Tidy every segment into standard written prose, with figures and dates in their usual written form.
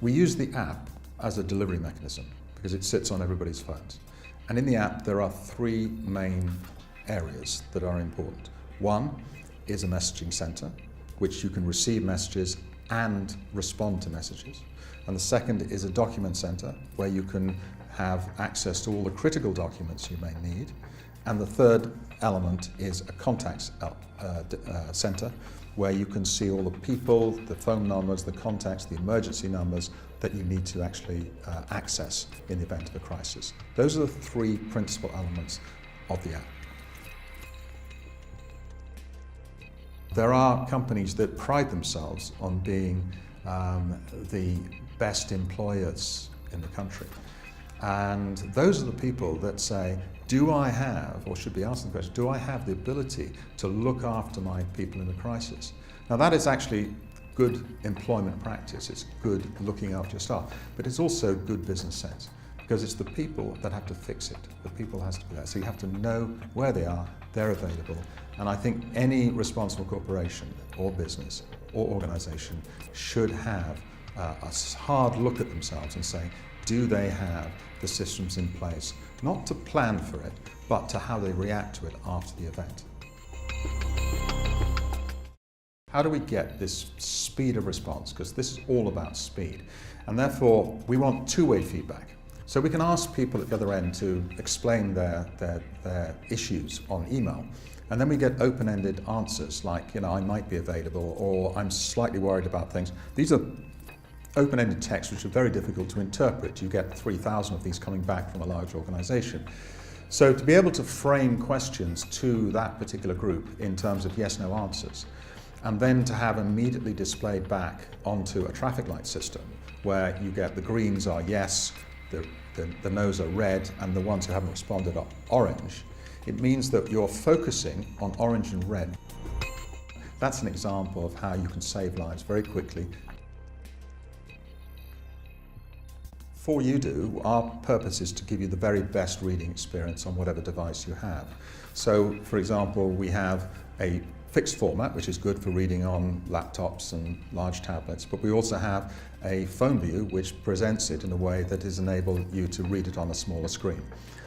We use the app as a delivery mechanism because it sits on everybody's phones. And in the app, there are three main areas that are important. One is a messaging center, which you can receive messages and respond to messages. And the second is a document center, where you can have access to all the critical documents you may need. And the third element is a contacts center, where you can see all the people, the phone numbers, the contacts, the emergency numbers that you need to actually access in the event of a crisis. Those are the three principal elements of the app. There are companies that pride themselves on being the best employers in the country. And those are the people that say, do I have, or should be asking the question, do I have the ability to look after my people in a crisis? Now that is actually good employment practice, it's good looking after your staff, but it's also good business sense, because it's the people that have to fix it. The people has to be there. So you have to know where they are, they're available, and I think any responsible corporation or business or organization should have a hard look at themselves and say, do they have the systems in place, not to plan for it, but to how they react to it after the event. How do we get this speed of response? Because this is all about speed. And therefore, we want two-way feedback. So we can ask people at the other end to explain their issues on email. And then we get open-ended answers like, I might be available, or I'm slightly worried about things. These are open-ended texts which are very difficult to interpret. You get 3,000 of these coming back from a large organization. So to be able to frame questions to that particular group in terms of yes/no answers, and then to have immediately displayed back onto a traffic light system where you get the greens are yes, the no's are red, and the ones who haven't responded are orange, it means that you're focusing on orange and red. That's an example of how you can save lives very quickly. For YUDU, our purpose is to give you the very best reading experience on whatever device you have. So, for example, we have a fixed format, which is good for reading on laptops and large tablets, but we also have a phone view which presents it in a way that is enable you to read it on a smaller screen.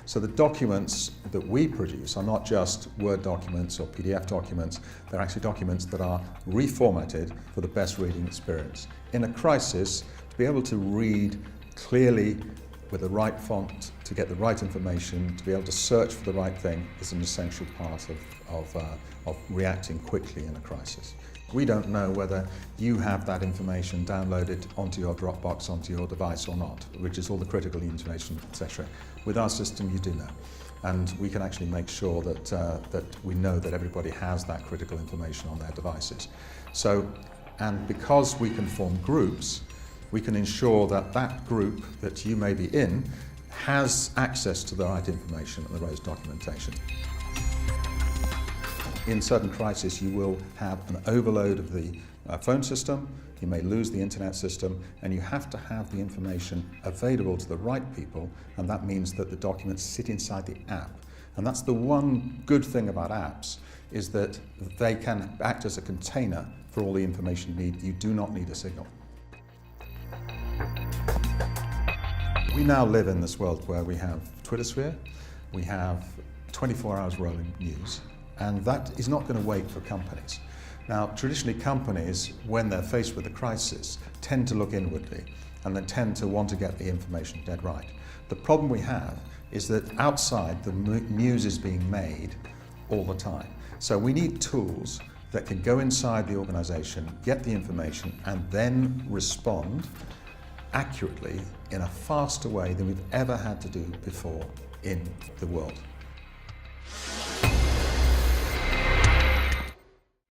So the documents that we produce are not just Word documents or PDF documents, they're actually documents that are reformatted for the best reading experience. In a crisis, to be able to read clearly with the right font, to get the right information, to be able to search for the right thing is an essential part of reacting quickly in a crisis. We don't know whether you have that information downloaded onto your Dropbox, onto your device or not, which is all the critical information, etc. With our system, you do know. And we can actually make sure that we know that everybody has that critical information on their devices. So, and because we can form groups, we can ensure that that group that you may be in has access to the right information and the right documentation. In certain crises, you will have an overload of the phone system, you may lose the internet system, and you have to have the information available to the right people, and that means that the documents sit inside the app. And that's the one good thing about apps, is that they can act as a container for all the information you need. You do not need a signal. We now live in this world where we have Twitter sphere, we have 24 hours rolling news, and that is not going to wait for companies. Now, traditionally companies, when they're faced with a crisis, tend to look inwardly and they tend to want to get the information dead right. The problem we have is that outside the news is being made all the time. So we need tools that can go inside the organization, get the information, and then respond accurately in a faster way than we've ever had to do before in the world.